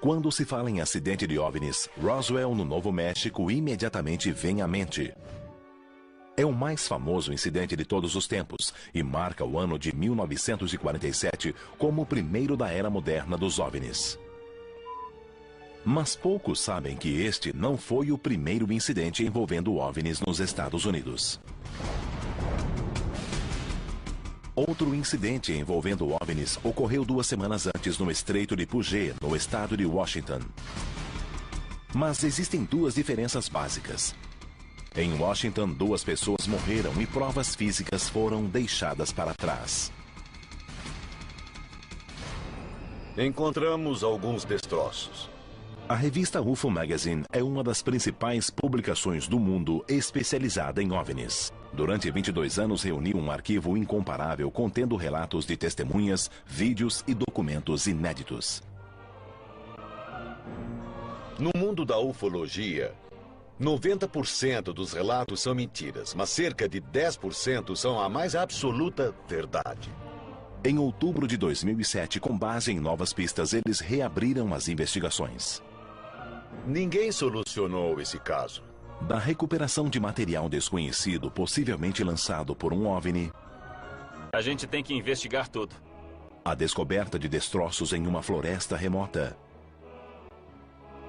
Quando se fala em acidente de OVNIs, Roswell, no Novo México, imediatamente vem à mente. É o mais famoso incidente de todos os tempos e marca o ano de 1947 como o primeiro da era moderna dos OVNIs. Mas poucos sabem que este não foi o primeiro incidente envolvendo OVNIs nos Estados Unidos. Outro incidente envolvendo OVNIs ocorreu 2 semanas antes no Estreito de Puget, no estado de Washington. Mas existem 2 diferenças básicas. Em Washington, 2 pessoas morreram e provas físicas foram deixadas para trás. Encontramos alguns destroços. A revista UFO Magazine é uma das principais publicações do mundo especializada em OVNIs. Durante 22 anos reuniu um arquivo incomparável contendo relatos de testemunhas, vídeos e documentos inéditos. No mundo da ufologia, 90% dos relatos são mentiras, mas cerca de 10% são a mais absoluta verdade. Em outubro de 2007, com base em novas pistas, eles reabriram as investigações. Ninguém solucionou esse caso. Da recuperação de material desconhecido, possivelmente lançado por um OVNI, a gente tem que investigar tudo. A descoberta de destroços em uma floresta remota.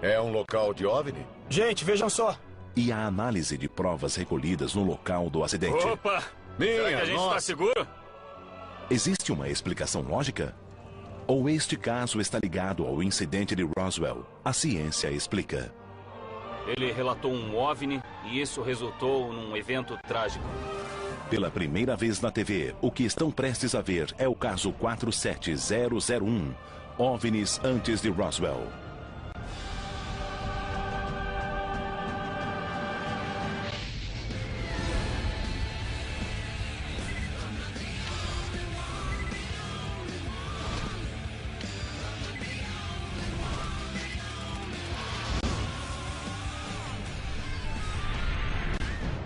É um local de OVNI? Gente, vejam só. E a análise de provas recolhidas no local do acidente. Opa! Será que a gente está seguro? Existe uma explicação lógica? Ou este caso está ligado ao incidente de Roswell? A ciência explica. Ele relatou um OVNI e isso resultou num evento trágico. Pela primeira vez na TV, o que estão prestes a ver é o caso 47001, OVNIs antes de Roswell.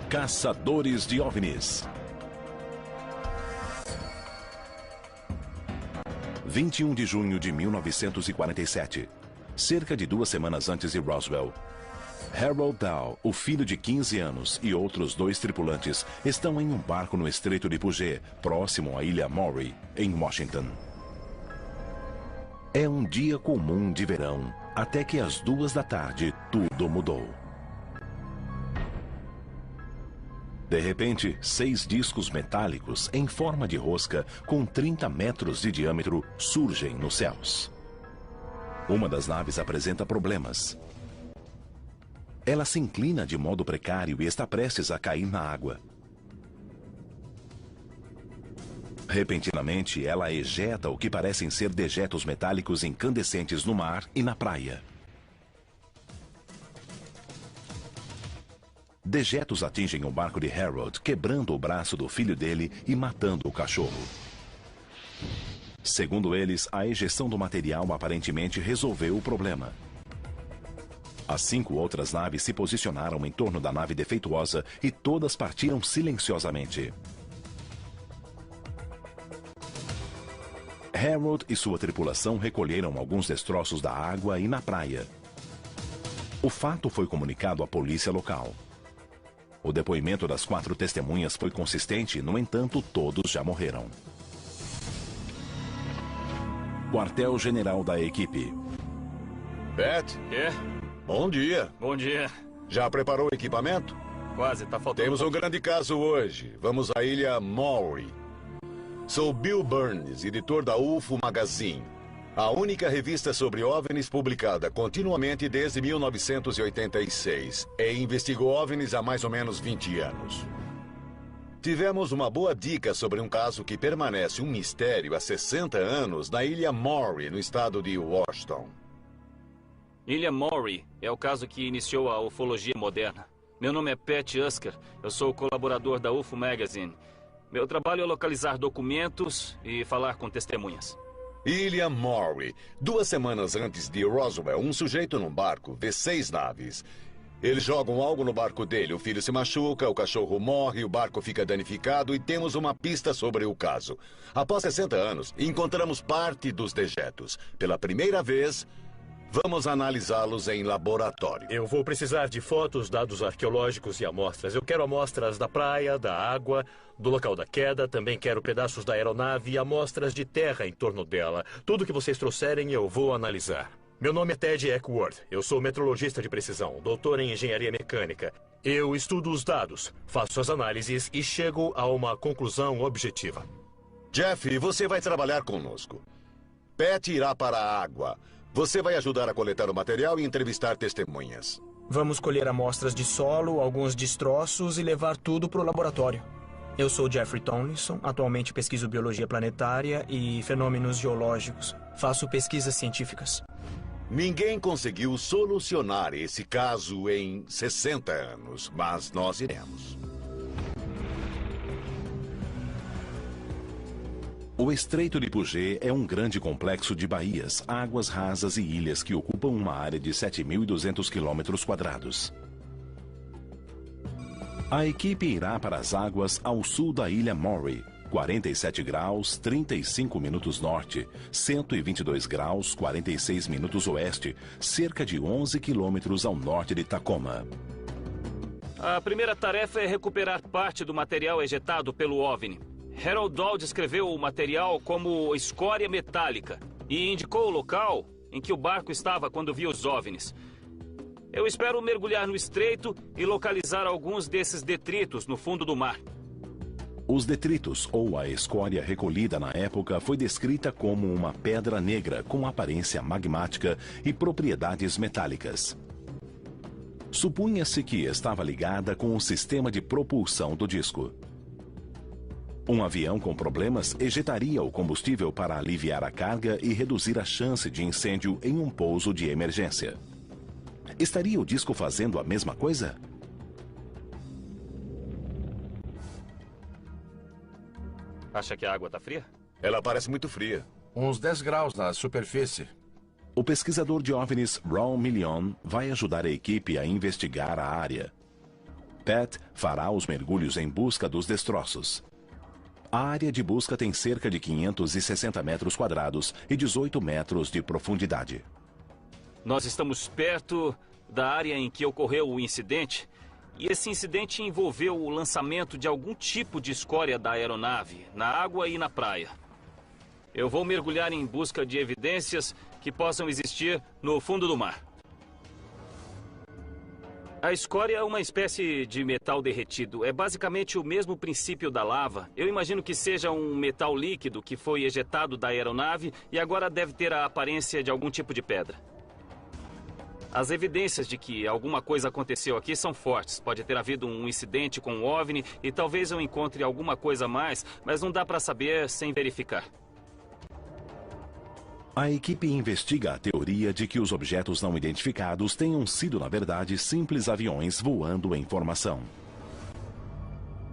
Caçadores de OVNIs. 21 de junho de 1947. Cerca de 2 semanas antes de Roswell. Harold Dow, o filho de 15 anos, e outros 2 tripulantes estão em um barco no Estreito de Puget, próximo à ilha Maury, em Washington. É um dia comum de verão, até que às 2 da tarde tudo mudou. De repente, 6 discos metálicos em forma de rosca com 30 metros de diâmetro surgem nos céus. Uma das naves apresenta problemas. Ela se inclina de modo precário e está prestes a cair na água. Repentinamente, ela ejeta o que parecem ser dejetos metálicos incandescentes no mar e na praia. Dejetos atingem o barco de Harold, quebrando o braço do filho dele e matando o cachorro. Segundo eles, a ejeção do material aparentemente resolveu o problema. As 5 outras naves se posicionaram em torno da nave defeituosa e todas partiram silenciosamente. Harold e sua tripulação recolheram alguns destroços da água e na praia. O fato foi comunicado à polícia local. O depoimento das 4 testemunhas foi consistente, no entanto, todos já morreram. Quartel-general da equipe. Beth? Quê? Bom dia. Bom dia. Já preparou o equipamento? Quase, tá faltando. Temos um grande caso hoje. Vamos à ilha Maury. Sou Bill Burns, editor da UFO Magazine, a única revista sobre OVNIs publicada continuamente desde 1986 e investigou OVNIs há mais ou menos 20 anos. Tivemos uma boa dica sobre um caso que permanece um mistério há 60 anos na ilha Maury, no estado de Washington. Ilha Maury é o caso que iniciou a ufologia moderna. Meu nome é Pat Usker, eu sou colaborador da UFO Magazine. Meu trabalho é localizar documentos e falar com testemunhas. Ilha Maury. 2 semanas antes de Roswell, um sujeito num barco vê 6 naves. Eles jogam algo no barco dele, o filho se machuca, o cachorro morre, o barco fica danificado e temos uma pista sobre o caso. Após 60 anos, encontramos parte dos dejetos. Pela primeira vez, Vamos analisá-los em laboratório. Eu vou precisar de fotos, dados arqueológicos e amostras. Eu quero amostras da praia, da água, do local da queda. Também quero pedaços da aeronave e amostras de terra em torno dela. Tudo que vocês trouxerem eu vou analisar. Meu nome é Ted Eckworth. Eu sou metrologista de precisão, doutor em engenharia mecânica. Eu estudo os dados, faço as análises e chego a uma conclusão objetiva. Jeff, você vai trabalhar conosco. Pat irá para a água. Você vai ajudar a coletar o material e entrevistar testemunhas. Vamos colher amostras de solo, alguns destroços e levar tudo para o laboratório. Eu sou Jeffrey Tomlinson, atualmente pesquiso biologia planetária e fenômenos geológicos. Faço pesquisas científicas. Ninguém conseguiu solucionar esse caso em 60 anos, mas nós iremos. O Estreito de Puget é um grande complexo de baías, águas rasas e ilhas que ocupam uma área de 7.200 km². A equipe irá para as águas ao sul da ilha Maury, 47 graus, 35 minutos norte, 122 graus, 46 minutos oeste, cerca de 11 quilômetros ao norte de Tacoma. A primeira tarefa é recuperar parte do material ejetado pelo OVNI. Harold Dahl descreveu o material como escória metálica e indicou o local em que o barco estava quando viu os OVNIs. Eu espero mergulhar no estreito e localizar alguns desses detritos no fundo do mar. Os detritos, ou a escória recolhida na época, foi descrita como uma pedra negra com aparência magmática e propriedades metálicas. Supunha-se que estava ligada com o sistema de propulsão do disco. Um avião com problemas ejetaria o combustível para aliviar a carga e reduzir a chance de incêndio em um pouso de emergência. Estaria o disco fazendo a mesma coisa? Acha que a água está fria? Ela parece muito fria. Uns 10 graus na superfície. O pesquisador de OVNIs Ron Million vai ajudar a equipe a investigar a área. Pat fará os mergulhos em busca dos destroços. A área de busca tem cerca de 560 metros quadrados e 18 metros de profundidade. Nós estamos perto da área em que ocorreu o incidente, e esse incidente envolveu o lançamento de algum tipo de escória da aeronave, na água e na praia. Eu vou mergulhar em busca de evidências que possam existir no fundo do mar. A escória é uma espécie de metal derretido. É basicamente o mesmo princípio da lava. Eu imagino que seja um metal líquido que foi ejetado da aeronave e agora deve ter a aparência de algum tipo de pedra. As evidências de que alguma coisa aconteceu aqui são fortes. Pode ter havido um incidente com o OVNI e talvez eu encontre alguma coisa a mais, mas não dá para saber sem verificar. A equipe investiga a teoria de que os objetos não identificados tenham sido, na verdade, simples aviões voando em formação.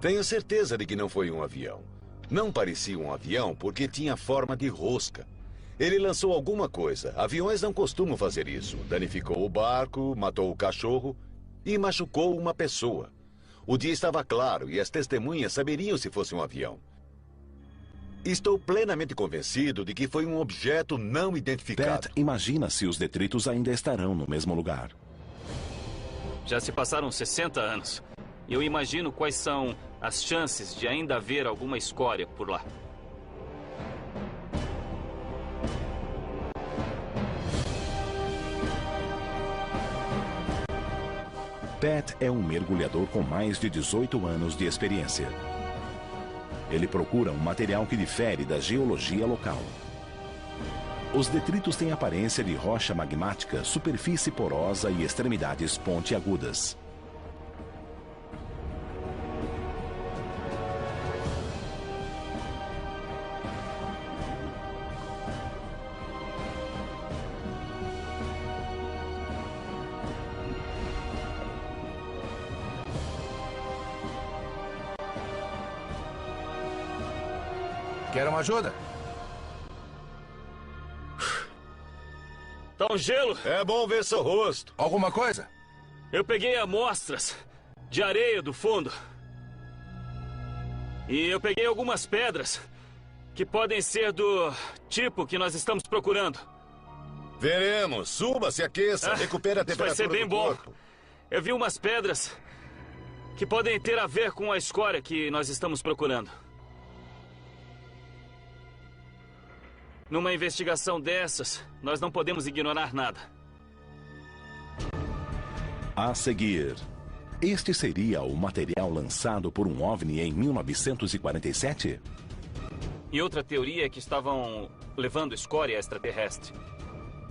Tenho certeza de que não foi um avião. Não parecia um avião porque tinha forma de rosca. Ele lançou alguma coisa. Aviões não costumam fazer isso. Danificou o barco, matou o cachorro e machucou uma pessoa. O dia estava claro e as testemunhas saberiam se fosse um avião. Estou plenamente convencido de que foi um objeto não identificado. Pat imagina se os detritos ainda estarão no mesmo lugar. Já se passaram 60 anos. E eu imagino quais são as chances de ainda haver alguma escória por lá. Pat é um mergulhador com mais de 18 anos de experiência. Ele procura um material que difere da geologia local. Os detritos têm aparência de rocha magmática, superfície porosa e extremidades pontiagudas. Quer uma ajuda? Tá um gelo. É bom ver seu rosto. Alguma coisa? Eu peguei amostras de areia do fundo. E eu peguei algumas pedras que podem ser do tipo que nós estamos procurando. Veremos. Suba, se aqueça, recupere a temperatura vai ser bem do bom. corpo. Eu vi umas pedras que podem ter a ver com a escória que nós estamos procurando. Numa investigação dessas, nós não podemos ignorar nada. A seguir, este seria o material lançado por um OVNI em 1947? E outra teoria é que estavam levando escória extraterrestre.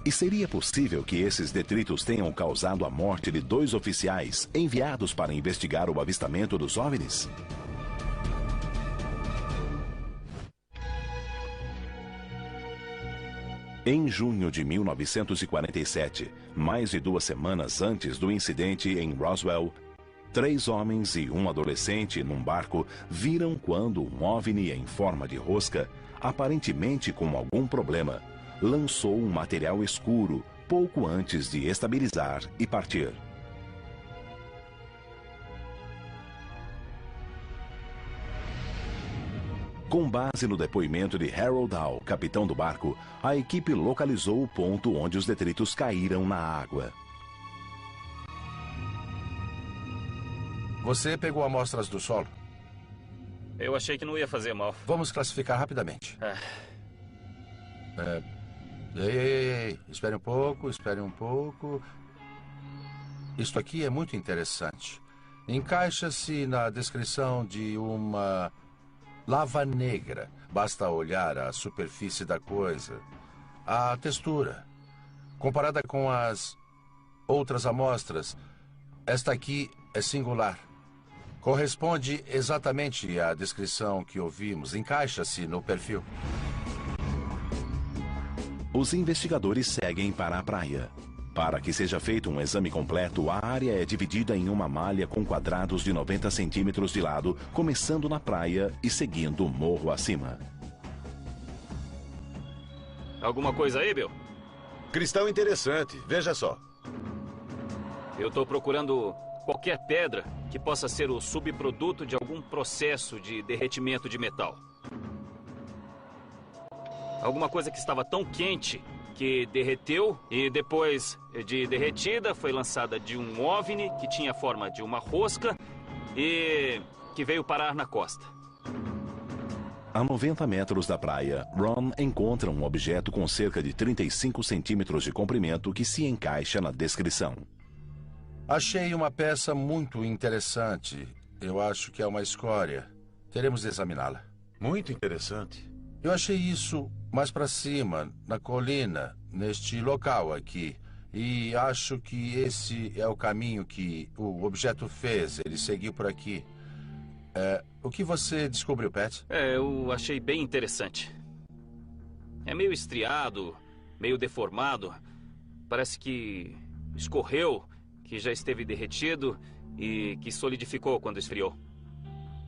E seria possível que esses detritos tenham causado a morte de 2 oficiais enviados para investigar o avistamento dos OVNIs? Em junho de 1947, mais de 2 semanas antes do incidente em Roswell, 3 homens e um adolescente num barco viram quando um OVNI em forma de rosca, aparentemente com algum problema, lançou um material escuro pouco antes de estabilizar e partir. Com base no depoimento de Harold Dow, capitão do barco, a equipe localizou o ponto onde os detritos caíram na água. Você pegou amostras do solo? Eu achei que não ia fazer mal. Vamos classificar rapidamente. Ei. Espere um pouco, espere um pouco. Isto aqui é muito interessante. Encaixa-se na descrição de uma lava negra. Basta olhar a superfície da coisa. A textura. Comparada com as outras amostras, esta aqui é singular. Corresponde exatamente à descrição que ouvimos. Encaixa-se no perfil. Os investigadores seguem para a praia. Para que seja feito um exame completo, a área é dividida em uma malha com quadrados de 90 centímetros de lado, começando na praia e seguindo o morro acima. Alguma coisa aí, Bill? Cristal interessante, veja só. Eu estou procurando qualquer pedra que possa ser o subproduto de algum processo de derretimento de metal. Alguma coisa que estava tão quente que derreteu e depois de derretida foi lançada de um OVNI que tinha a forma de uma rosca e que veio parar na costa. A 90 metros da praia, Ron encontra um objeto com cerca de 35 centímetros de comprimento que se encaixa na descrição. Achei uma peça muito interessante. Eu acho que é uma escória. Teremos de examiná-la. Muito interessante. Eu achei isso mais para cima, na colina, neste local aqui. E acho que esse é o caminho que o objeto fez. Ele seguiu por aqui. O que você descobriu, Pat? Eu achei bem interessante. É meio estriado, meio deformado. Parece que escorreu, que já esteve derretido e que solidificou quando esfriou.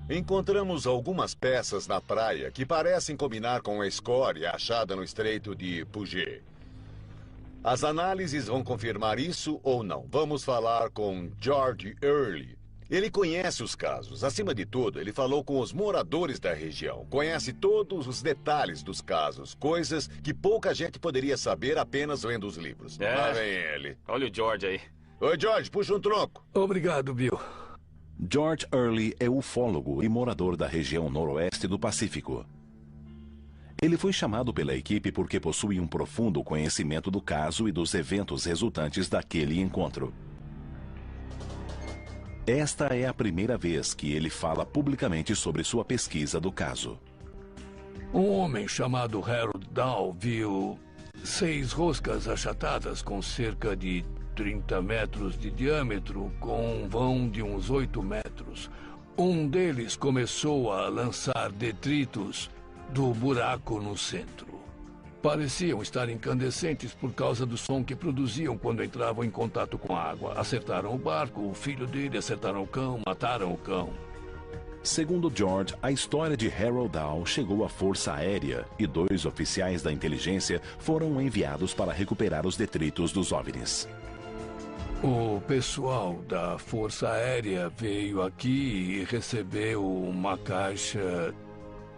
Encontramos algumas peças na praia que parecem combinar com a escória achada no estreito de Puget. As análises vão confirmar isso ou não. Vamos falar com George Early. Ele conhece os casos. Acima de tudo, ele falou com os moradores da região. Conhece todos os detalhes dos casos. Coisas que pouca gente poderia saber apenas lendo os livros. Lá vem ele. Olha o George aí. Oi, George, puxa um tronco. Obrigado, Bill. George Early é ufólogo e morador da região noroeste do Pacífico. Ele foi chamado pela equipe porque possui um profundo conhecimento do caso e dos eventos resultantes daquele encontro. Esta é a primeira vez que ele fala publicamente sobre sua pesquisa do caso. Um homem chamado Harold Dow viu 6 roscas achatadas com cerca de 30 metros de diâmetro, com um vão de uns 8 metros. Um deles começou a lançar detritos do buraco no centro. Pareciam estar incandescentes por causa do som que produziam quando entravam em contato com a água. Acertaram o barco, o filho dele, acertaram o cão, mataram o cão. Segundo George, a história de Harold Dow chegou à Força Aérea e 2 oficiais da inteligência foram enviados para recuperar os detritos dos OVNIs. O pessoal da Força Aérea veio aqui e recebeu uma caixa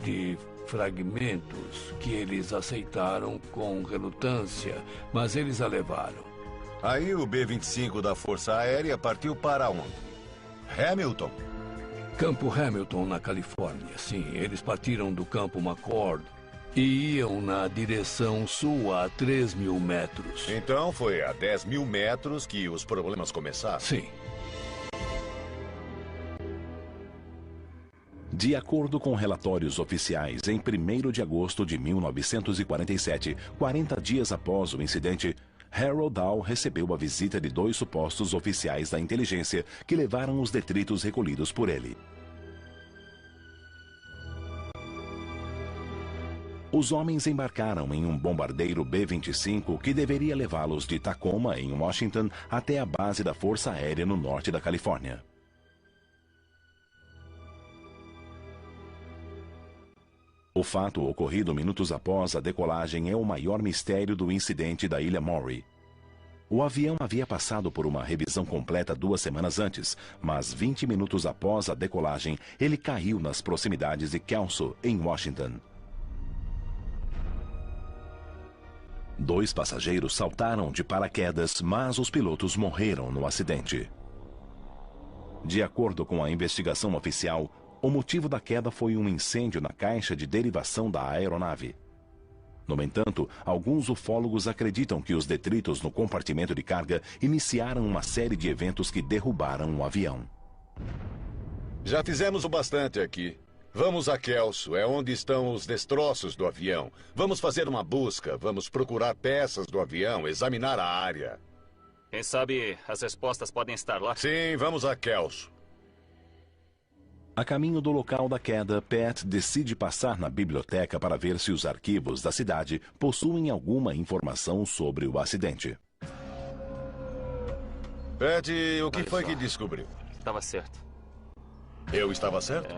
de fragmentos que eles aceitaram com relutância, mas eles a levaram. Aí o B-25 da Força Aérea partiu para onde? Hamilton. Campo Hamilton, na Califórnia. Sim, eles partiram do Campo McCord e iam na direção sul a 3.000 metros. Então foi a 10.000 metros que os problemas começaram? Sim. De acordo com relatórios oficiais, em 1º de agosto de 1947, 40 dias após o incidente, Harold Dahl recebeu a visita de 2 supostos oficiais da inteligência que levaram os detritos recolhidos por ele. Os homens embarcaram em um bombardeiro B-25 que deveria levá-los de Tacoma, em Washington, até a base da Força Aérea no norte da Califórnia. O fato ocorrido minutos após a decolagem é o maior mistério do incidente da Ilha Maury. O avião havia passado por uma revisão completa 2 semanas antes, mas 20 minutos após a decolagem, ele caiu nas proximidades de Kelso, em Washington. 2 passageiros saltaram de paraquedas, mas os pilotos morreram no acidente. De acordo com a investigação oficial, o motivo da queda foi um incêndio na caixa de derivação da aeronave. No entanto, alguns ufólogos acreditam que os detritos no compartimento de carga iniciaram uma série de eventos que derrubaram o avião. Já fizemos o bastante aqui. Vamos a Kelso, é onde estão os destroços do avião. Vamos fazer uma busca, vamos procurar peças do avião, examinar a área. Quem sabe as respostas podem estar lá? Sim, vamos a Kelso. A caminho do local da queda, Pat decide passar na biblioteca para ver se os arquivos da cidade possuem alguma informação sobre o acidente. Pat, o que foi que descobriu? Estava certo. Eu estava certo?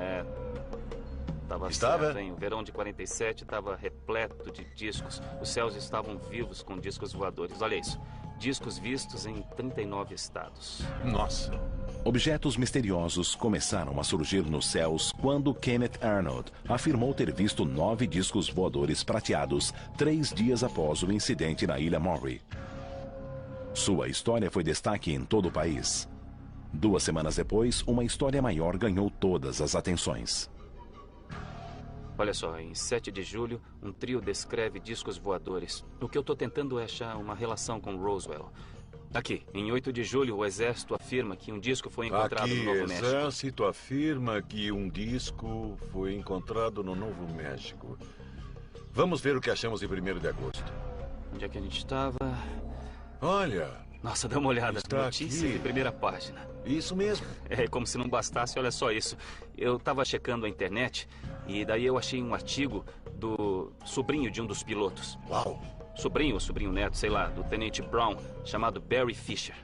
Estava certo, hein? O verão de 47 estava repleto de discos. Os céus estavam vivos com discos voadores. Olha isso. Discos vistos em 39 estados. Nossa. Objetos misteriosos começaram a surgir nos céus quando Kenneth Arnold afirmou ter visto 9 discos voadores prateados 3 dias após o incidente na Ilha Maury. Sua história foi destaque em todo o país. 2 semanas depois, uma história maior ganhou todas as atenções. Olha só, em 7 de julho, um trio descreve discos voadores. O que eu estou tentando é achar uma relação com Roswell. Aqui, em 8 de julho, o Exército afirma que um disco foi encontrado no Novo México. O Exército afirma que um disco foi encontrado no Novo México. Vamos ver o que achamos em 1º de agosto. Onde é que a gente estava? Olha... Nossa, dá uma olhada. Está Notícia aqui. de primeira página. Isso mesmo. É como se não bastasse, olha só isso. Eu estava checando a internet e daí eu achei um artigo do sobrinho de um dos pilotos. Uau! Sobrinho ou sobrinho neto, sei lá, do Tenente Brown, chamado Barry Fisher.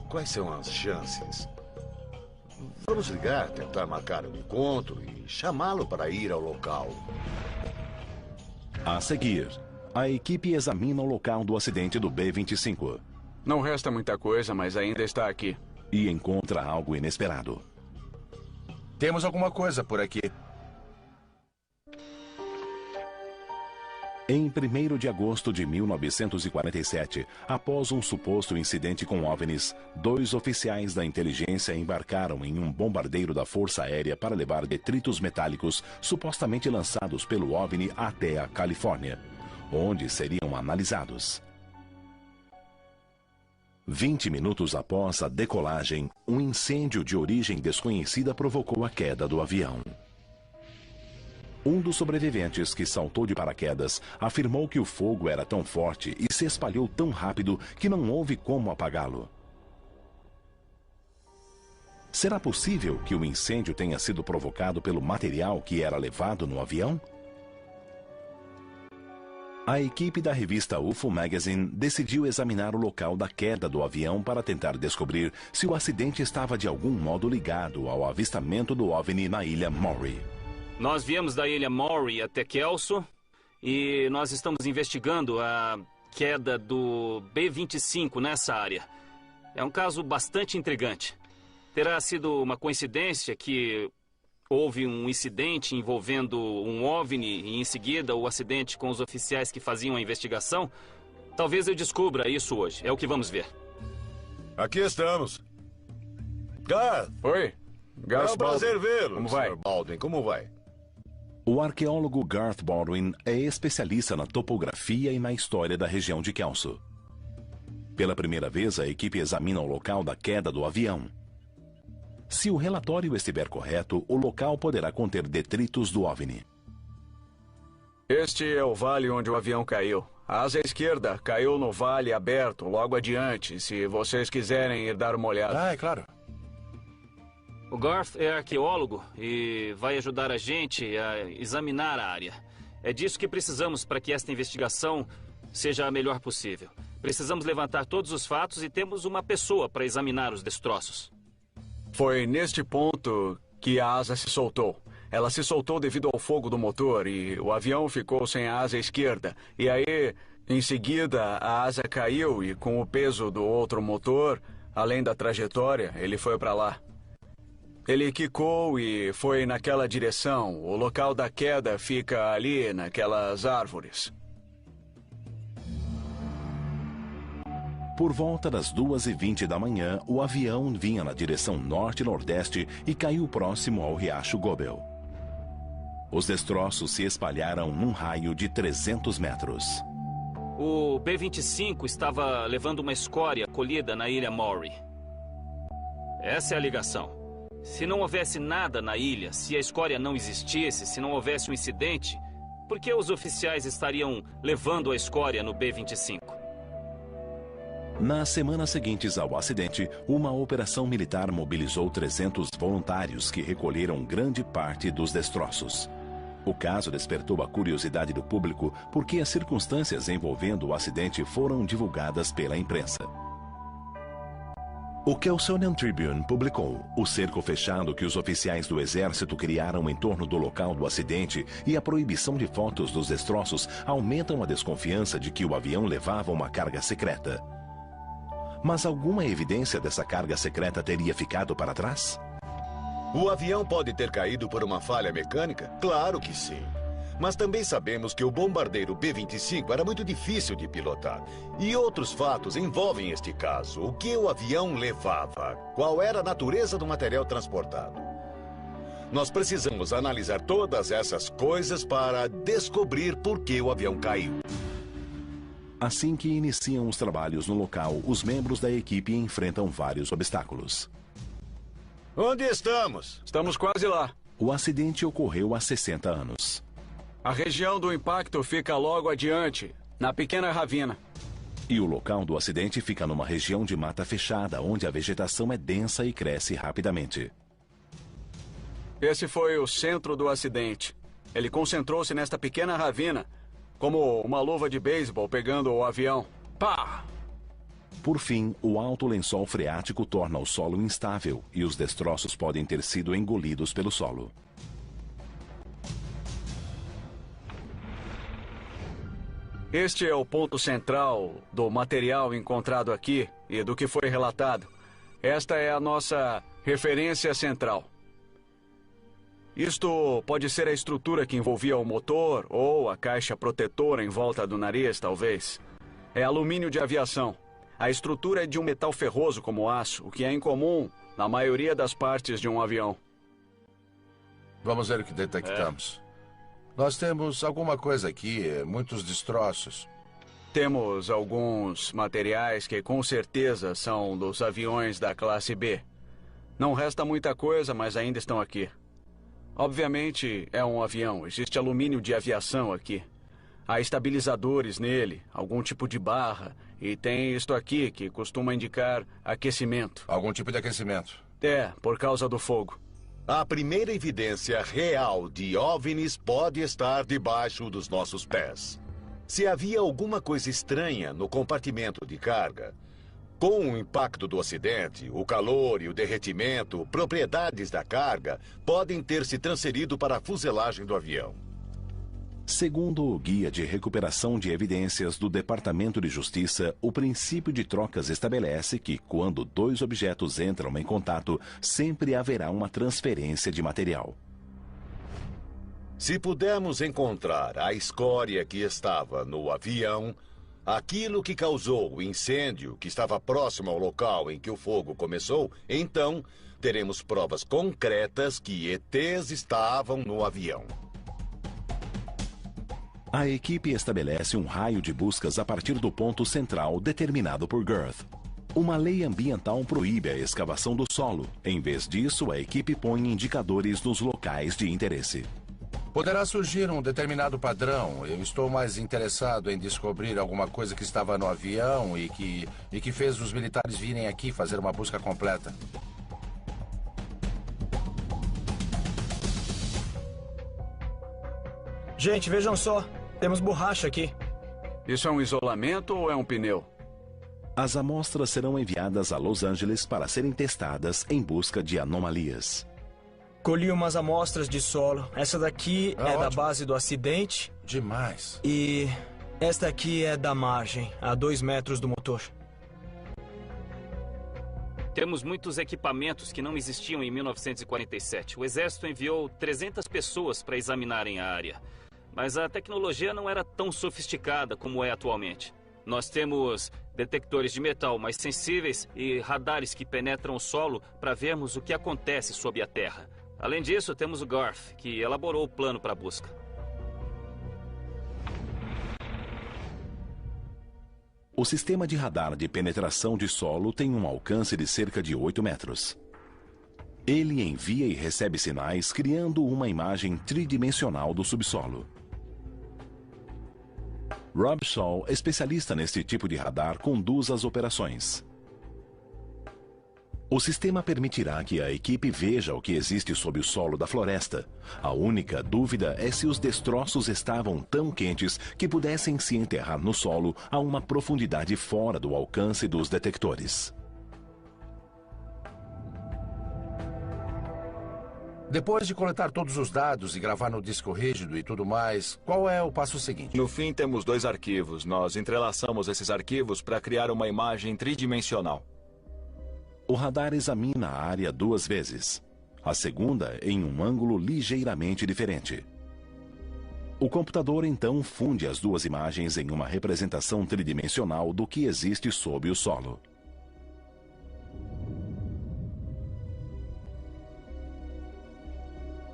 Quais são as chances? Vamos ligar, tentar marcar um encontro e chamá-lo para ir ao local. A seguir, a equipe examina o local do acidente do B-25. Não resta muita coisa, mas ainda está aqui. E encontra algo inesperado. Temos alguma coisa por aqui. Em 1º de agosto de 1947, após um suposto incidente com OVNIs, 2 oficiais da inteligência embarcaram em um bombardeiro da Força Aérea para levar detritos metálicos supostamente lançados pelo OVNI até a Califórnia, onde seriam analisados. 20 minutos após a decolagem, um incêndio de origem desconhecida provocou a queda do avião. Um dos sobreviventes, que saltou de paraquedas, afirmou que o fogo era tão forte e se espalhou tão rápido que não houve como apagá-lo. Será possível que o incêndio tenha sido provocado pelo material que era levado no avião? A equipe da revista UFO Magazine decidiu examinar o local da queda do avião para tentar descobrir se o acidente estava de algum modo ligado ao avistamento do OVNI na Ilha Maury. Nós viemos da Ilha Maury até Kelso e nós estamos investigando a queda do B-25 nessa área. É um caso bastante intrigante. Terá sido uma coincidência que houve um incidente envolvendo um OVNI e, em seguida, o acidente com os oficiais que faziam a investigação, talvez eu descubra isso hoje. É o que vamos ver. Aqui estamos. Garth! Oi. Garth É um prazer Baldwin. vê-lo, Como vai? Sr. Baldwin. Como vai? O arqueólogo Garth Baldwin é especialista na topografia e na história da região de Kelso. Pela primeira vez, a equipe examina o local da queda do avião. Se o relatório estiver correto, o local poderá conter detritos do OVNI. Este é o vale onde o avião caiu. A asa esquerda caiu no vale aberto, logo adiante, se vocês quiserem ir dar uma olhada. Ah, é claro. O Garth é arqueólogo e vai ajudar a gente a examinar a área. É disso que precisamos para que esta investigação seja a melhor possível. Precisamos levantar todos os fatos e temos uma pessoa para examinar os destroços. Foi neste ponto que a asa se soltou. Ela se soltou devido ao fogo do motor e o avião ficou sem a asa esquerda. E aí, em seguida, a asa caiu e com o peso do outro motor, além da trajetória, ele foi para lá. Ele quicou e foi naquela direção. O local da queda fica ali, naquelas árvores. Por volta das 2h20 da manhã, o avião vinha na direção norte-nordeste e caiu próximo ao riacho Gobel. Os destroços se espalharam num raio de 300 metros. O B-25 estava levando uma escória colhida na ilha Maury. Essa é a ligação. Se não houvesse nada na ilha, se a escória não existisse, se não houvesse um incidente, por que os oficiais estariam levando a escória no B-25? Nas semanas seguintes ao acidente, uma operação militar mobilizou 300 voluntários que recolheram grande parte dos destroços. O caso despertou a curiosidade do público porque as circunstâncias envolvendo o acidente foram divulgadas pela imprensa. O Kelsonian Tribune publicou o cerco fechado que os oficiais do exército criaram em torno do local do acidente e a proibição de fotos dos destroços aumentam a desconfiança de que o avião levava uma carga secreta. Mas alguma evidência dessa carga secreta teria ficado para trás? O avião pode ter caído por uma falha mecânica? Claro que sim. Mas também sabemos que o bombardeiro B-25 era muito difícil de pilotar. E outros fatos envolvem este caso. O que o avião levava? Qual era a natureza do material transportado? Nós precisamos analisar todas essas coisas para descobrir por que o avião caiu. Assim que iniciam os trabalhos no local, os membros da equipe enfrentam vários obstáculos. Onde estamos? Estamos quase lá. O acidente ocorreu há 60 anos. A região do impacto fica logo adiante, na pequena ravina. E o local do acidente fica numa região de mata fechada, onde a vegetação é densa e cresce rapidamente. Esse foi o centro do acidente. Ele concentrou-se nesta pequena ravina, como uma luva de beisebol pegando o avião. Pá! Por fim, o alto lençol freático torna o solo instável e os destroços podem ter sido engolidos pelo solo. Este é o ponto central do material encontrado aqui e do que foi relatado. Esta é a nossa referência central. Isto pode ser a estrutura que envolvia o motor ou a caixa protetora em volta do nariz, talvez. É alumínio de aviação. A estrutura é de um metal ferroso como aço, o que é incomum na maioria das partes de um avião. Vamos ver o que detectamos. Nós temos alguma coisa aqui, muitos destroços. Temos alguns materiais que com certeza são dos aviões da classe B. Não resta muita coisa, mas ainda estão aqui. Obviamente, é um avião. Existe alumínio de aviação aqui. Há estabilizadores nele, algum tipo de barra. E tem isto aqui, que costuma indicar aquecimento. Algum tipo de aquecimento. É, por causa do fogo. A primeira evidência real de OVNIs pode estar debaixo dos nossos pés. Se havia alguma coisa estranha no compartimento de carga, com o impacto do acidente, o calor e o derretimento, propriedades da carga podem ter se transferido para a fuselagem do avião. Segundo o Guia de Recuperação de Evidências do Departamento de Justiça, o princípio de trocas estabelece que, quando dois objetos entram em contato, sempre haverá uma transferência de material. Se pudermos encontrar a escória que estava no avião, aquilo que causou o incêndio que estava próximo ao local em que o fogo começou, então teremos provas concretas que ETs estavam no avião. A equipe estabelece um raio de buscas a partir do ponto central determinado por Girth. Uma lei ambiental proíbe a escavação do solo. Em vez disso, a equipe põe indicadores nos locais de interesse. Poderá surgir um determinado padrão. Eu estou mais interessado em descobrir alguma coisa que estava no avião e que fez os militares virem aqui fazer uma busca completa. Gente, vejam só. Temos borracha aqui. Isso é um isolamento ou é um pneu? As amostras serão enviadas a Los Angeles para serem testadas em busca de anomalias. Colhi umas amostras de solo. Essa daqui é da base do acidente. Demais. E esta aqui é da margem, a 2 metros do motor. Temos muitos equipamentos que não existiam em 1947. O Exército enviou 300 pessoas para examinarem a área. Mas a tecnologia não era tão sofisticada como é atualmente. Nós temos detectores de metal mais sensíveis e radares que penetram o solo para vermos o que acontece sob a terra. Além disso, temos o Garth, que elaborou o plano para a busca. O sistema de radar de penetração de solo tem um alcance de cerca de 8 metros. Ele envia e recebe sinais, criando uma imagem tridimensional do subsolo. Rob Shaw, especialista neste tipo de radar, conduz as operações. O sistema permitirá que a equipe veja o que existe sob o solo da floresta. A única dúvida é se os destroços estavam tão quentes que pudessem se enterrar no solo a uma profundidade fora do alcance dos detectores. Depois de coletar todos os dados e gravar no disco rígido e tudo mais, qual é o passo seguinte? No fim, temos 2 arquivos. Nós entrelaçamos esses arquivos para criar uma imagem tridimensional. O radar examina a área 2 vezes. A segunda em um ângulo ligeiramente diferente. O computador então funde as 2 imagens em uma representação tridimensional do que existe sob o solo.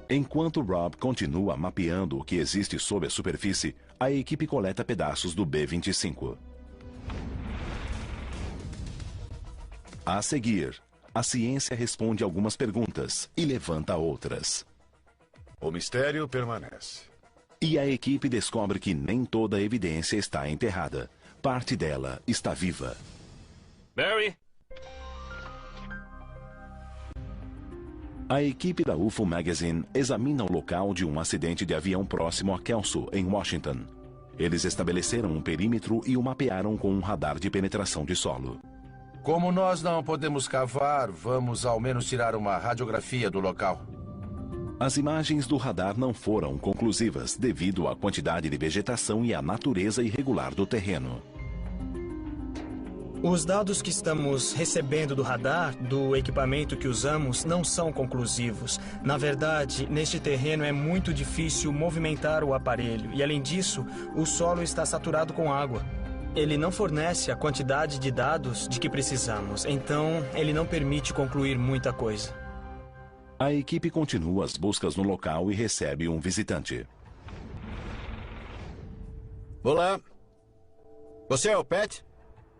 Enquanto Rob continua mapeando o que existe sob a superfície, a equipe coleta pedaços do B-25. A seguir, a ciência responde algumas perguntas e levanta outras. O mistério permanece. E a equipe descobre que nem toda a evidência está enterrada. Parte dela está viva. Barry? A equipe da UFO Magazine examina o local de um acidente de avião próximo a Kelso, em Washington. Eles estabeleceram um perímetro e o mapearam com um radar de penetração de solo. Como nós não podemos cavar, vamos ao menos tirar uma radiografia do local. As imagens do radar não foram conclusivas devido à quantidade de vegetação e à natureza irregular do terreno. Os dados que estamos recebendo do radar, do equipamento que usamos, não são conclusivos. Na verdade, neste terreno é muito difícil movimentar o aparelho e, além disso, o solo está saturado com água. Ele não fornece a quantidade de dados de que precisamos, então ele não permite concluir muita coisa. A equipe continua as buscas no local e recebe um visitante. Olá. Você é o Pat?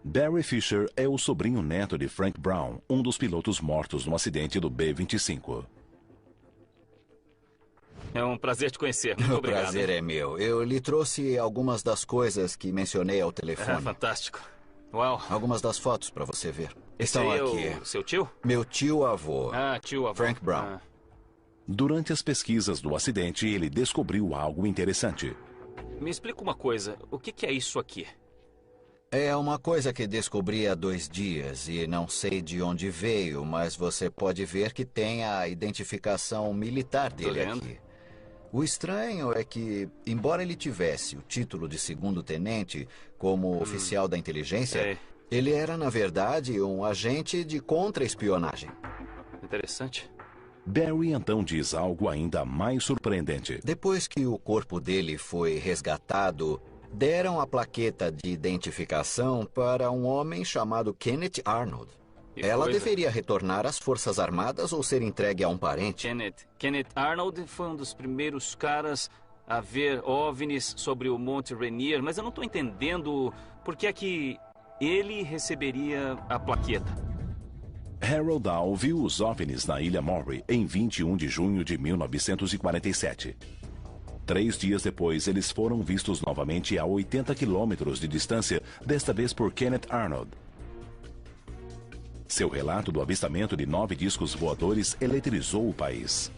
Barry Fisher é o sobrinho neto de Frank Brown, um dos pilotos mortos no acidente do B-25. É um prazer te conhecer. Muito obrigado. O prazer é meu. Eu lhe trouxe algumas das coisas que mencionei ao telefone. Fantástico. Uau. Algumas das fotos para você ver. Estão aqui. O seu tio? Meu tio-avô. Tio-avô. Frank Brown. Durante as pesquisas do acidente, ele descobriu algo interessante. Me explica uma coisa. O que é isso aqui? É uma coisa que descobri há 2 dias e não sei de onde veio, mas você pode ver que tem a identificação militar dele aqui. O estranho é que, embora ele tivesse o título de 2º tenente como oficial da inteligência, ele era, na verdade, um agente de contra-espionagem. Interessante. Barry então diz algo ainda mais surpreendente. Depois que o corpo dele foi resgatado, deram a plaqueta de identificação para um homem chamado Kenneth Arnold. Ela deveria retornar às Forças Armadas ou ser entregue a um parente. Kenneth Arnold foi um dos primeiros caras a ver OVNIs sobre o Monte Rainier, mas eu não estou entendendo por que é que ele receberia a plaqueta. Harold Dow viu os OVNIs na Ilha Maury em 21 de junho de 1947. 3 dias depois, eles foram vistos novamente a 80 quilômetros de distância, desta vez por Kenneth Arnold. Seu relato do avistamento de 9 discos voadores eletrizou o país.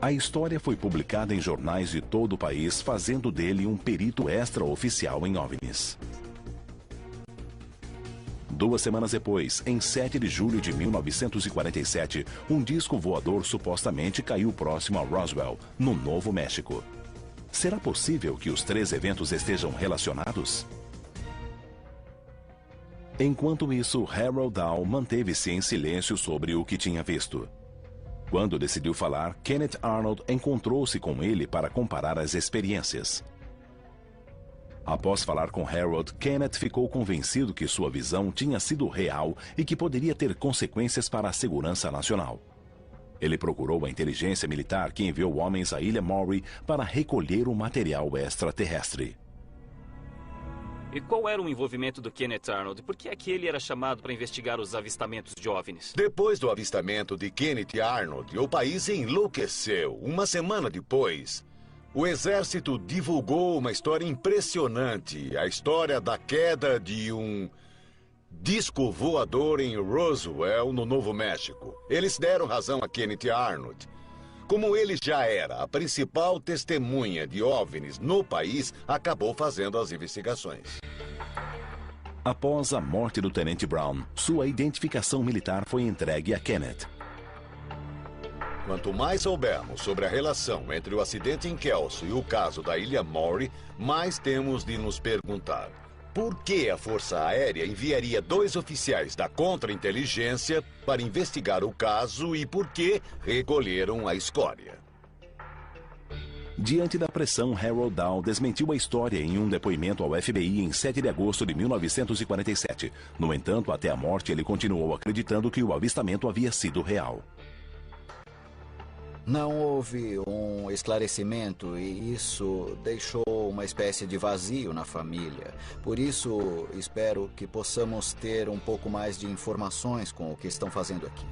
A história foi publicada em jornais de todo o país, fazendo dele um perito extraoficial em OVNIs. 2 semanas depois, em 7 de julho de 1947, um disco voador supostamente caiu próximo a Roswell, no Novo México. Será possível que os 3 eventos estejam relacionados? Enquanto isso, Harold Dow manteve-se em silêncio sobre o que tinha visto. Quando decidiu falar, Kenneth Arnold encontrou-se com ele para comparar as experiências. Após falar com Harold, Kenneth ficou convencido que sua visão tinha sido real e que poderia ter consequências para a segurança nacional. Ele procurou a inteligência militar que enviou homens à Ilha Maury para recolher o material extraterrestre. E qual era o envolvimento do Kenneth Arnold? Por que é que ele era chamado para investigar os avistamentos de OVNIs? Depois do avistamento de Kenneth Arnold, o país enlouqueceu. Uma semana depois, o exército divulgou uma história impressionante. A história da queda de um disco voador em Roswell, no Novo México. Eles deram razão a Kenneth Arnold. Como ele já era a principal testemunha de OVNIs no país, acabou fazendo as investigações. Após a morte do Tenente Brown, sua identificação militar foi entregue a Kenneth. Quanto mais soubermos sobre a relação entre o acidente em Kelso e o caso da Ilha Maury, mais temos de nos perguntar: por que a Força Aérea enviaria 2 oficiais da contra-inteligência para investigar o caso e por que recolheram a escória? Diante da pressão, Harold Dow desmentiu a história em um depoimento ao FBI em 7 de agosto de 1947. No entanto, até a morte, ele continuou acreditando que o avistamento havia sido real. Não houve um esclarecimento e isso deixou uma espécie de vazio na família. Por isso, espero que possamos ter um pouco mais de informações com o que estão fazendo aqui.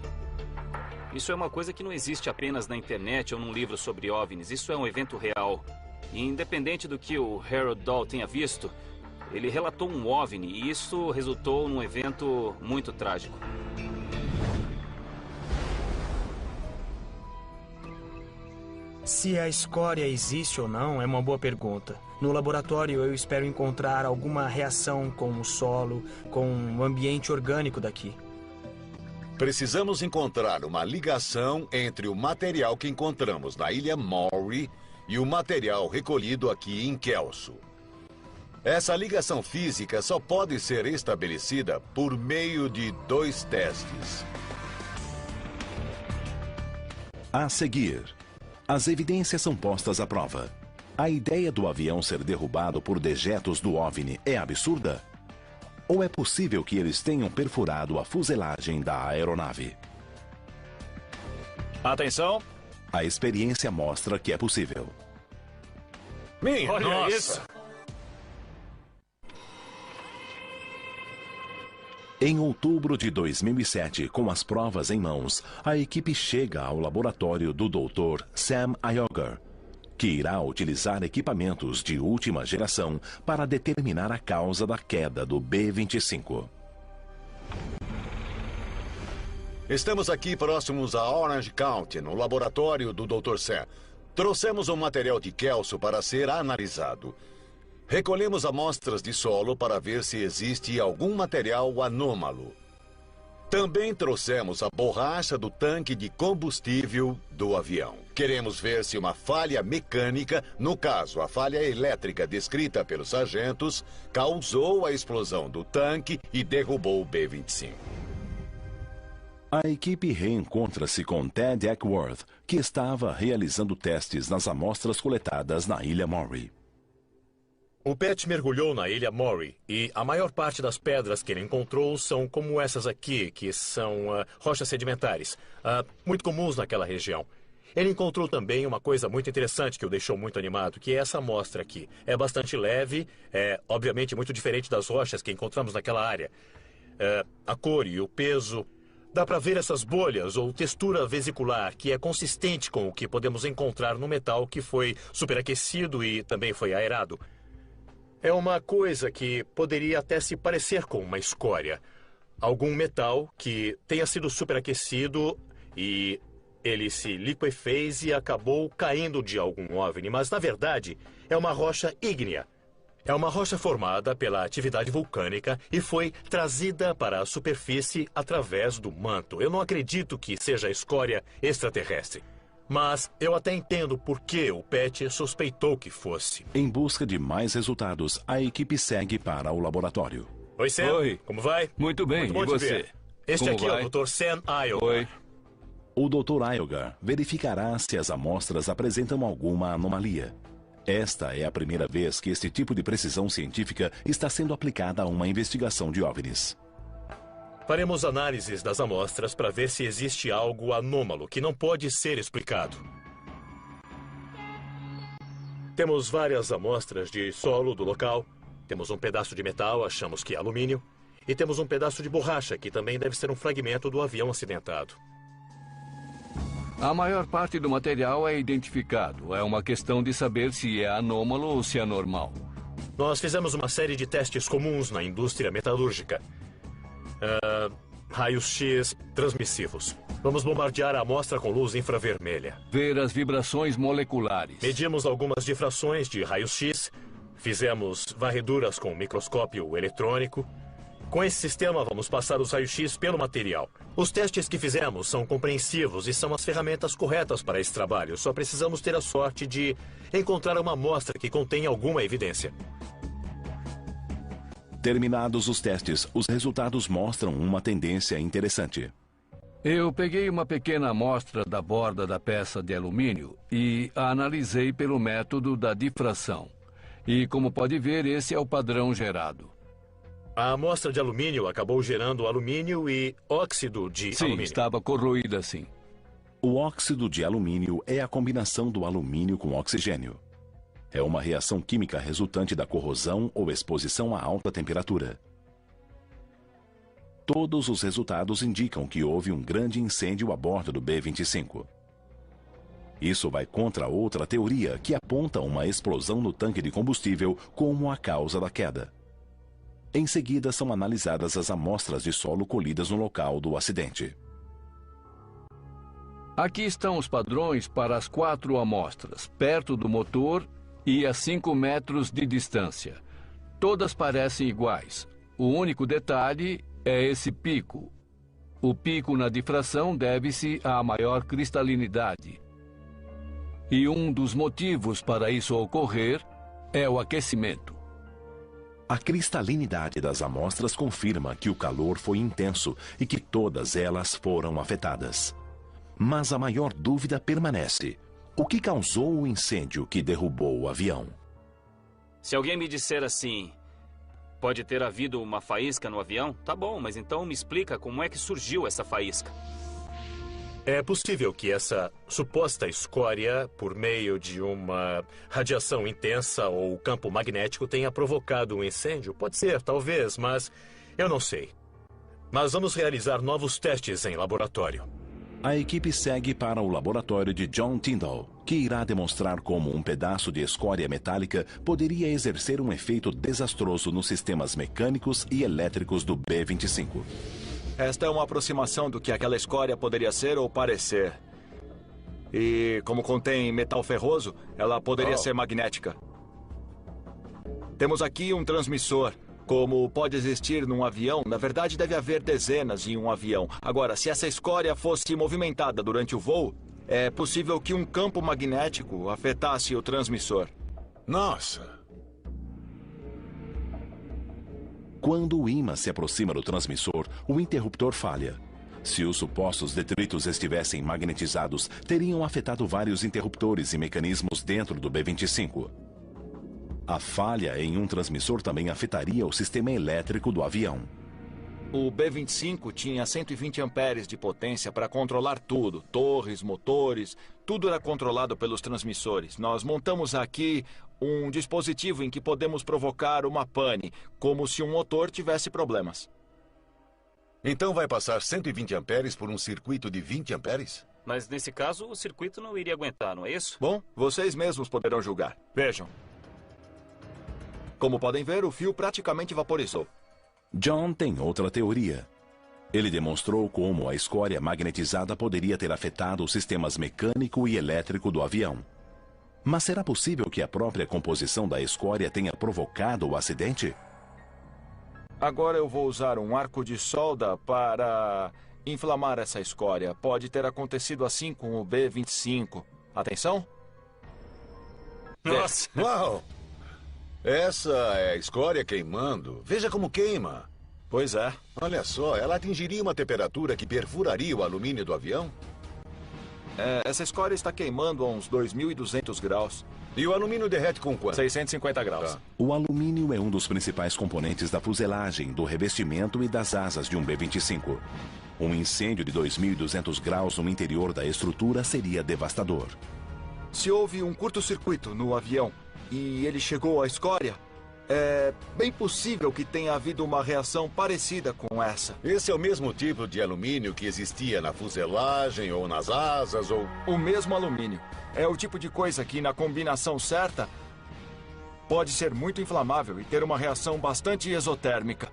Isso é uma coisa que não existe apenas na internet ou num livro sobre OVNIs. Isso é um evento real. E independente do que o Harold Dow tenha visto, ele relatou um OVNI e isso resultou num evento muito trágico. Se a escória existe ou não é uma boa pergunta. No laboratório eu espero encontrar alguma reação com o solo, com o ambiente orgânico daqui. Precisamos encontrar uma ligação entre o material que encontramos na Ilha Maury e o material recolhido aqui em Kelso. Essa ligação física só pode ser estabelecida por meio de 2 testes. A seguir, as evidências são postas à prova. A ideia do avião ser derrubado por dejetos do OVNI é absurda? Ou é possível que eles tenham perfurado a fuselagem da aeronave? Atenção! A experiência mostra que é possível. Minha nossa! Isso! Em outubro de 2007, com as provas em mãos, a equipe chega ao laboratório do Dr. Sam Iogar, que irá utilizar equipamentos de última geração para determinar a causa da queda do B-25. Estamos aqui próximos a Orange County, no laboratório do Dr. Sam. Trouxemos um material de Kelso para ser analisado. Recolhemos amostras de solo para ver se existe algum material anômalo. Também trouxemos a borracha do tanque de combustível do avião. Queremos ver se uma falha mecânica, no caso a falha elétrica descrita pelos sargentos, causou a explosão do tanque e derrubou o B-25. A equipe reencontra-se com Ted Eckworth, que estava realizando testes nas amostras coletadas na Ilha Maury. O Pat mergulhou na Ilha Maury e a maior parte das pedras que ele encontrou são como essas aqui, que são rochas sedimentares, muito comuns naquela região. Ele encontrou também uma coisa muito interessante que o deixou muito animado, que é essa amostra aqui. É bastante leve, é obviamente muito diferente das rochas que encontramos naquela área. A cor e o peso... Dá para ver essas bolhas ou textura vesicular que é consistente com o que podemos encontrar no metal que foi superaquecido e também foi aerado. É uma coisa que poderia até se parecer com uma escória. Algum metal que tenha sido superaquecido e ele se liquefez e acabou caindo de algum OVNI, mas na verdade é uma rocha ígnea. É uma rocha formada pela atividade vulcânica e foi trazida para a superfície através do manto. Eu não acredito que seja escória extraterrestre. Mas eu até entendo por que o Pat suspeitou que fosse. Em busca de mais resultados, a equipe segue para o laboratório. Oi, Sam. Oi. Como vai? Muito bem. Muito bom e te você? ver. Este Como aqui vai? é o Dr. Sam Iowa. Oi. O Dr. Iogar verificará se as amostras apresentam alguma anomalia. Esta é a primeira vez que este tipo de precisão científica está sendo aplicada a uma investigação de OVNIs. Faremos análises das amostras para ver se existe algo anômalo que não pode ser explicado. Temos várias amostras de solo do local. Temos um pedaço de metal, achamos que é alumínio. E temos um pedaço de borracha, que também deve ser um fragmento do avião acidentado. A maior parte do material é identificado. É uma questão de saber se é anômalo ou se é normal. Nós fizemos uma série de testes comuns na indústria metalúrgica. Raios-X transmissivos. Vamos bombardear a amostra com luz infravermelha. Ver as vibrações moleculares. Medimos algumas difrações de raios-X. Fizemos varreduras com microscópio eletrônico. Com esse sistema, vamos passar os raios-X pelo material. Os testes que fizemos são compreensivos e são as ferramentas corretas para esse trabalho. Só precisamos ter a sorte de encontrar uma amostra que contém alguma evidência. Terminados os testes, os resultados mostram uma tendência interessante. Eu peguei uma pequena amostra da borda da peça de alumínio e a analisei pelo método da difração. E, como pode ver, esse é o padrão gerado. A amostra de alumínio acabou gerando alumínio e óxido de Sim, alumínio. estava corroída, sim. O óxido de alumínio é a combinação do alumínio com oxigênio. É uma reação química resultante da corrosão ou exposição a alta temperatura. Todos os resultados indicam que houve um grande incêndio a bordo do B-25. Isso vai contra outra teoria que aponta uma explosão no tanque de combustível como a causa da queda. Em seguida, são analisadas as amostras de solo colhidas no local do acidente. Aqui estão os padrões para as 4 amostras, perto do motor e a 5 metros de distância. Todas parecem iguais. O único detalhe é esse pico. O pico na difração deve-se à maior cristalinidade. E um dos motivos para isso ocorrer é o aquecimento. A cristalinidade das amostras confirma que o calor foi intenso e que todas elas foram afetadas. Mas a maior dúvida permanece. O que causou o incêndio que derrubou o avião? Se alguém me disser assim, pode ter havido uma faísca no avião? Tá bom, mas então me explica como é que surgiu essa faísca. É possível que essa suposta escória, por meio de uma radiação intensa ou campo magnético, tenha provocado um incêndio? Pode ser, talvez, mas eu não sei. Mas vamos realizar novos testes em laboratório. A equipe segue para o laboratório de John Tyndall, que irá demonstrar como um pedaço de escória metálica poderia exercer um efeito desastroso nos sistemas mecânicos e elétricos do B-25. Esta é uma aproximação do que aquela escória poderia ser ou parecer. E, como contém metal ferroso, ela poderia ser magnética. Temos aqui um transmissor. Como pode existir num avião, na verdade deve haver dezenas em um avião. Agora, se essa escória fosse movimentada durante o voo, é possível que um campo magnético afetasse o transmissor. Nossa! Quando o ímã se aproxima do transmissor, o interruptor falha. Se os supostos detritos estivessem magnetizados, teriam afetado vários interruptores e mecanismos dentro do B-25. A falha em um transmissor também afetaria o sistema elétrico do avião. O B-25 tinha 120 amperes de potência para controlar tudo. Torres, motores, tudo era controlado pelos transmissores. Nós montamos aqui um dispositivo em que podemos provocar uma pane, como se um motor tivesse problemas. Então vai passar 120 amperes por um circuito de 20 amperes? Mas nesse caso, o circuito não iria aguentar, não é isso? Bom, vocês mesmos poderão julgar. Vejam. Como podem ver, o fio praticamente vaporizou. John tem outra teoria. Ele demonstrou como a escória magnetizada poderia ter afetado os sistemas mecânico e elétrico do avião. Mas será possível que a própria composição da escória tenha provocado o acidente? Agora eu vou usar um arco de solda para inflamar essa escória. Pode ter acontecido assim com o B-25. Atenção. Nossa! Uau! Essa é a escória queimando. Veja como queima. Pois é. Olha só, ela atingiria uma temperatura que perfuraria o alumínio do avião? Essa escória está queimando a uns 2.200 graus. E o alumínio derrete com quanto? 650 graus. Tá. O alumínio é um dos principais componentes da fuselagem, do revestimento e das asas de um B-25. Um incêndio de 2.200 graus no interior da estrutura seria devastador. Se houve um curto-circuito no avião e ele chegou à escória, é bem possível que tenha havido uma reação parecida com essa. Esse é o mesmo tipo de alumínio que existia na fuselagem ou nas asas ou... O mesmo alumínio. É o tipo de coisa que, na combinação certa, pode ser muito inflamável e ter uma reação bastante exotérmica.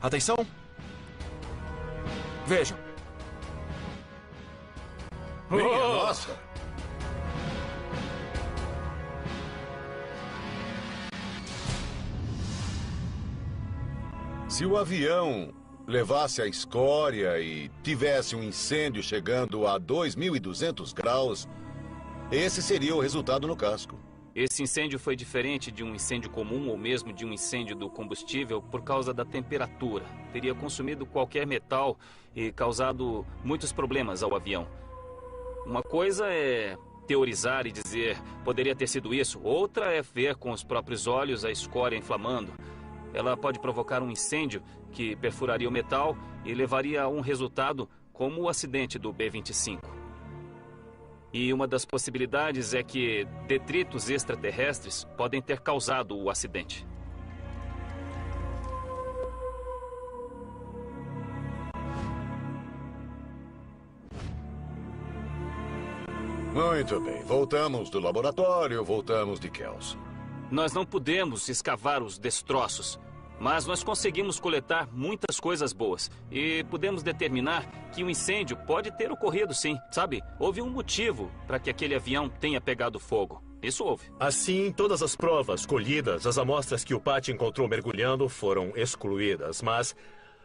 Atenção! Vejam. Minha nossa! Se o avião levasse a escória e tivesse um incêndio chegando a 2.200 graus, esse seria o resultado no casco. Esse incêndio foi diferente de um incêndio comum ou mesmo de um incêndio do combustível por causa da temperatura. Teria consumido qualquer metal e causado muitos problemas ao avião. Uma coisa é teorizar e dizer poderia ter sido isso. Outra é ver com os próprios olhos a escória inflamando. Ela pode provocar um incêndio que perfuraria o metal e levaria a um resultado como o acidente do B-25. E uma das possibilidades é que detritos extraterrestres podem ter causado o acidente. Muito bem, voltamos do laboratório, voltamos de Kelso. Nós não pudemos escavar os destroços, mas nós conseguimos coletar muitas coisas boas e pudemos determinar que o incêndio pode ter ocorrido sim. Sabe, houve um motivo para que aquele avião tenha pegado fogo. Isso houve. Assim, todas as provas colhidas, as amostras que o Pat encontrou mergulhando foram excluídas, mas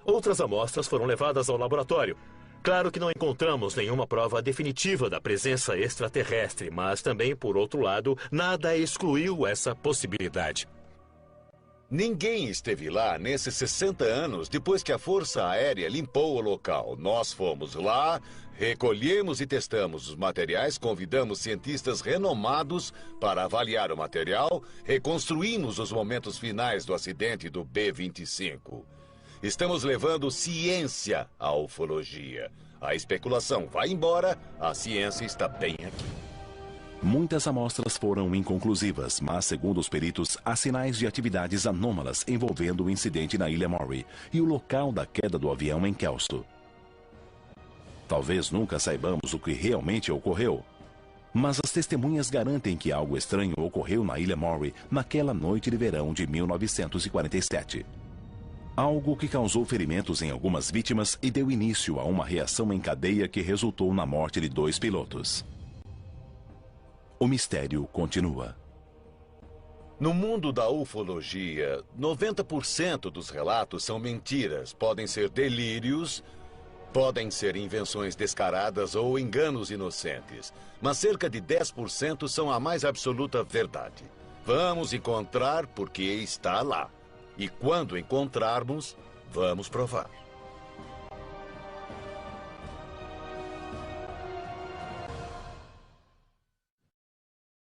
outras amostras foram levadas ao laboratório. Claro que não encontramos nenhuma prova definitiva da presença extraterrestre, mas também, por outro lado, nada excluiu essa possibilidade. Ninguém esteve lá nesses 60 anos depois que a Força Aérea limpou o local. Nós fomos lá, recolhemos e testamos os materiais, convidamos cientistas renomados para avaliar o material, reconstruímos os momentos finais do acidente do B-25. Estamos levando ciência à ufologia. A especulação vai embora, a ciência está bem aqui. Muitas amostras foram inconclusivas, mas, segundo os peritos, há sinais de atividades anômalas envolvendo o incidente na Ilha Maury e o local da queda do avião em Kelso. Talvez nunca saibamos o que realmente ocorreu, mas as testemunhas garantem que algo estranho ocorreu na Ilha Maury naquela noite de verão de 1947. Algo que causou ferimentos em algumas vítimas e deu início a uma reação em cadeia que resultou na morte de 2 pilotos. O mistério continua. No mundo da ufologia, 90% dos relatos são mentiras. Podem ser delírios, podem ser invenções descaradas ou enganos inocentes. Mas cerca de 10% são a mais absoluta verdade. Vamos encontrar porque está lá. E quando encontrarmos, vamos provar.